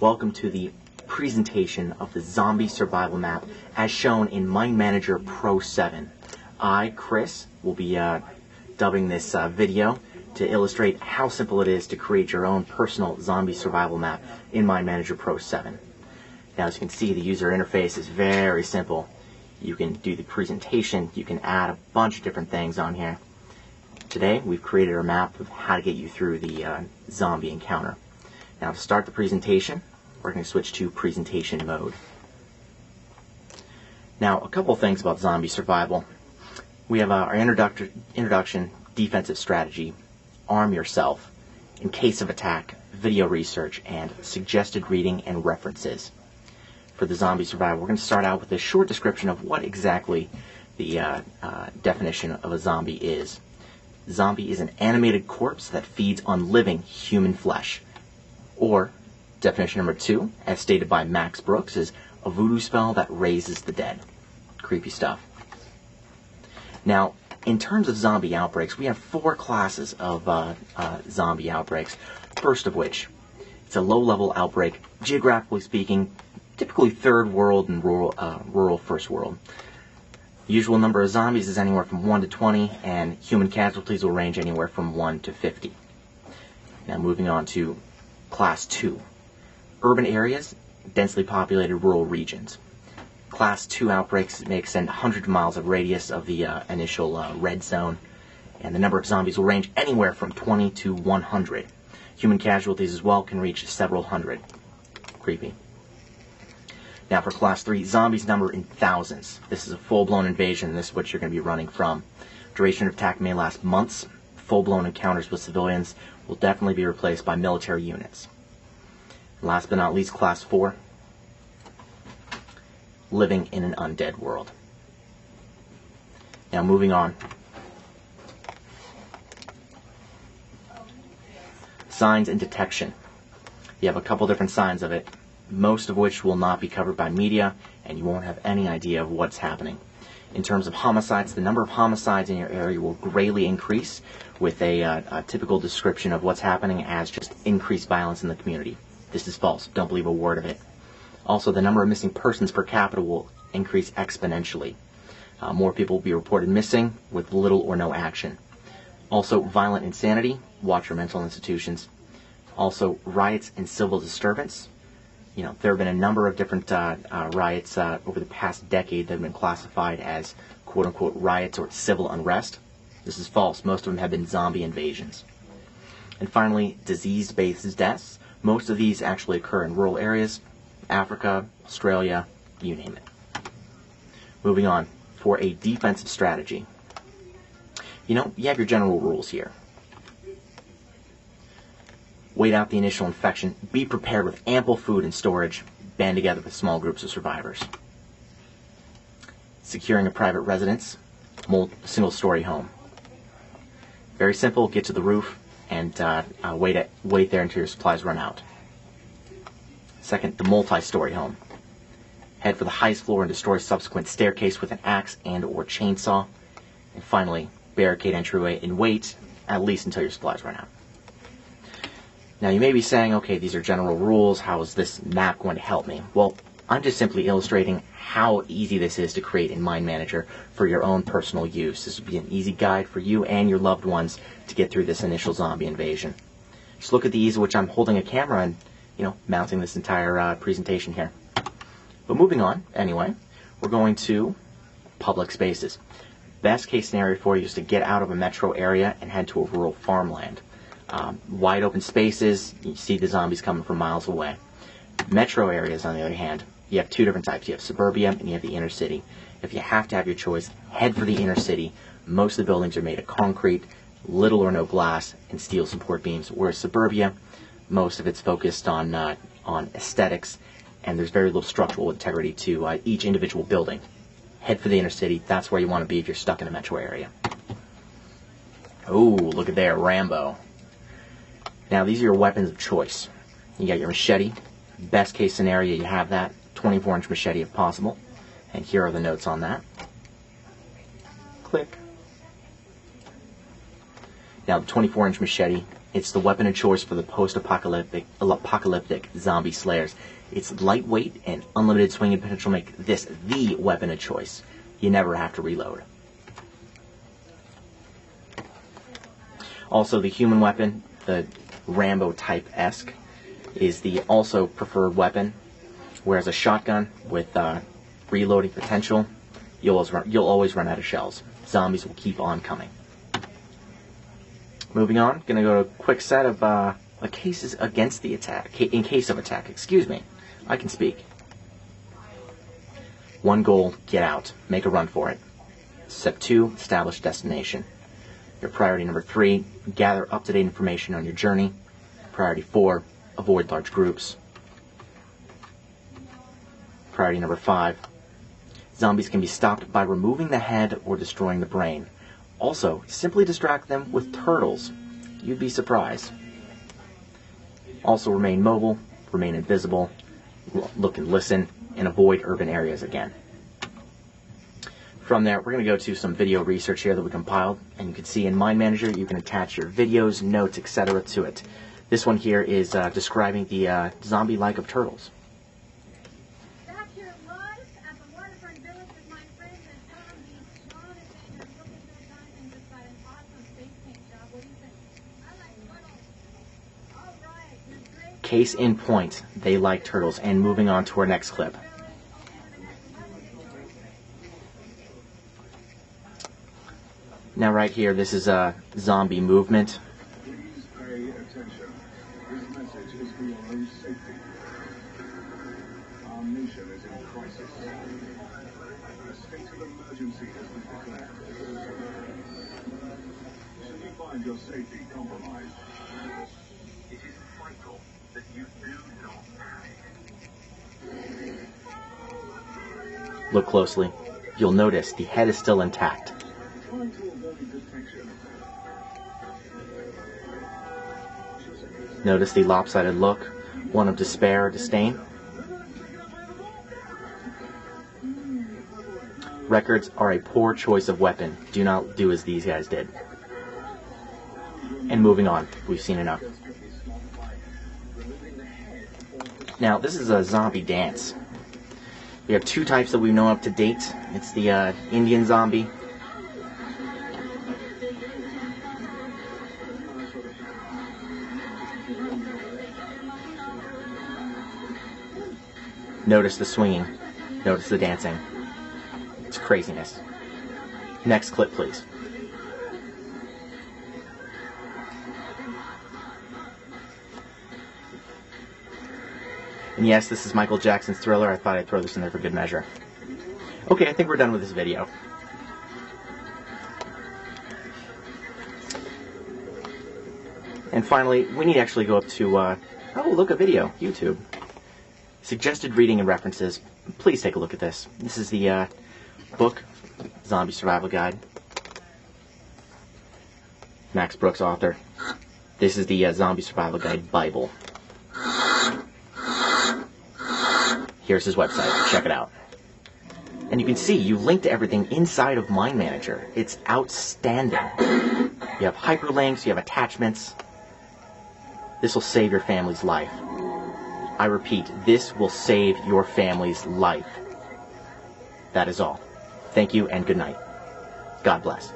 Welcome to the presentation of the zombie survival map as shown in MindManager Pro 7. I, Chris, will be dubbing this video to illustrate how simple it is to create your own personal zombie survival map in MindManager Pro 7. Now, as you can see, the user interface is very simple. You can do the presentation, you can add a bunch of different things on here. Today, we've created a map of how to get you through the zombie encounter. Now, to start the presentation, we're going to switch to presentation mode. Now, a couple of things about zombie survival. We have our introduction, defensive strategy, arm yourself, in case of attack, video research, and suggested reading and references. For the zombie survival, we're going to start out with a short description of what exactly the definition of a zombie is. Zombie is an animated corpse that feeds on living human flesh. Or, definition number 2, as stated by Max Brooks, is a voodoo spell that raises the dead. Creepy stuff. Now, in terms of zombie outbreaks, we have 4 classes of zombie outbreaks. First of which, it's a low-level outbreak, geographically speaking, typically third world and rural first world. The usual number of zombies is anywhere from 1 to 20, and human casualties will range anywhere from 1 to 50. Now, moving on to Class 2. Urban areas, densely populated rural regions. Class 2 outbreaks may extend hundreds of miles of radius of the initial red zone, and the number of zombies will range anywhere from 20 to 100. Human casualties as well can reach several hundred. Creepy. Now for Class 3, zombies number in thousands. This is a full-blown invasion, and this is what you're going to be running from. Duration of attack may last months. Full-blown encounters with civilians will definitely be replaced by military units. Last but not least, Class 4, living in an undead world. Now moving on. Signs and detection. You have a couple different signs of it, most of which will not be covered by media, and you won't have any idea of what's happening. In terms of homicides, the number of homicides in your area will greatly increase, with a typical description of what's happening as just increased violence in the community. This is false. Don't believe a word of it. Also, the number of missing persons per capita will increase exponentially. More people will be reported missing with little or no action. Also, violent insanity. Watch your mental institutions. Also, riots and civil disturbance. You know, there have been a number of different riots over the past decade that have been classified as quote-unquote riots or civil unrest. This is false. Most of them have been zombie invasions. And finally, disease-based deaths. Most of these actually occur in rural areas, Africa, Australia, you name it. Moving on, for a defensive strategy. You know, you have your general rules here. Wait out the initial infection. Be prepared with ample food and storage. Band together with small groups of survivors. Securing a private residence. Single-story home. Very simple. Get to the roof and wait there until your supplies run out. Second, the multi-story home. Head for the highest floor and destroy subsequent staircase with an axe and or chainsaw. And finally, barricade entryway and wait at least until your supplies run out. Now you may be saying, okay, these are general rules, how is this map going to help me? Well, I'm just simply illustrating how easy this is to create in MindManager for your own personal use. This would be an easy guide for you and your loved ones to get through this initial zombie invasion. Just look at the ease with which I'm holding a camera and, you know, mounting this entire presentation here. But moving on, anyway, we're going to public spaces. Best case scenario for you is to get out of a metro area and head to a rural farmland. Wide open spaces, you see the zombies coming from miles away. Metro areas, on the other hand, you have 2 different types. You have suburbia and you have the inner city. If you have to have your choice, head for the inner city. Most of the buildings are made of concrete, little or no glass, and steel support beams, whereas suburbia, most of it's focused on aesthetics, and there's very little structural integrity to each individual building. Head for the inner city. That's where you want to be if you're stuck in a metro area. Oh, look at there, Rambo. Now, these are your weapons of choice. You got your machete. Best case scenario, you have that. 24-inch machete if possible. And here are the notes on that. Click. Now, the 24-inch machete, it's the weapon of choice for the post-apocalyptic zombie slayers. It's lightweight and unlimited swinging potential make this the weapon of choice. You never have to reload. Also, the human weapon, the Rambo type-esque, is the also preferred weapon, whereas a shotgun with reloading potential, you'll always run out of shells. Zombies will keep on coming. Moving on, gonna go to a quick set of cases against the attack, in case of attack, excuse me. I can speak. One goal, get out. Make a run for it. Step 2, establish destination. Your priority number 3, gather up-to-date information on your journey. Priority 4, avoid large groups. Priority number 5, zombies can be stopped by removing the head or destroying the brain. Also, simply distract them with turtles. You'd be surprised. Also, remain mobile, remain invisible, look and listen, and avoid urban areas again. From there, we're going to go to some video research here that we compiled, and you can see in MindManager you can attach your videos, notes, etc. to it. This one here is describing the zombie like of turtles. Back here live at the waterfront village with my friends and zombies. Sean and Dana are looking so kind and just got an awesome face paint job. What do you think? I like turtles. All right, you're great. Case in point, they like turtles. And moving on to our next clip. Now right here, this is a zombie movement. Please pay attention. This message is for your own safety. Our nation is in crisis. A state of emergency has been declared. Should you find your safety compromised, it is vital that you do not panic. Look closely. You'll notice the head is still intact. Trying to avoid detection. Notice the lopsided look, one of despair or disdain. Records are a poor choice of weapon. Do not do as these guys did. And moving on, we've seen enough. Now, this is a zombie dance. We have 2 types that we know up to date. It's the Indian zombie. Notice the swinging. Notice the dancing. It's craziness. Next clip, please. And yes, this is Michael Jackson's Thriller. I thought I'd throw this in there for good measure. Okay, I think we're done with this video. And finally, we need to actually go up to, oh, look, a video, YouTube. Suggested reading and references. Please take a look at this. This is the book, Zombie Survival Guide. Max Brooks, author. This is the Zombie Survival Guide Bible. Here's his website. Check it out. And you can see you linked to everything inside of MindManager. It's outstanding. You have hyperlinks, you have attachments. This will save your family's life. I repeat, this will save your family's life. That is all. Thank you and good night. God bless.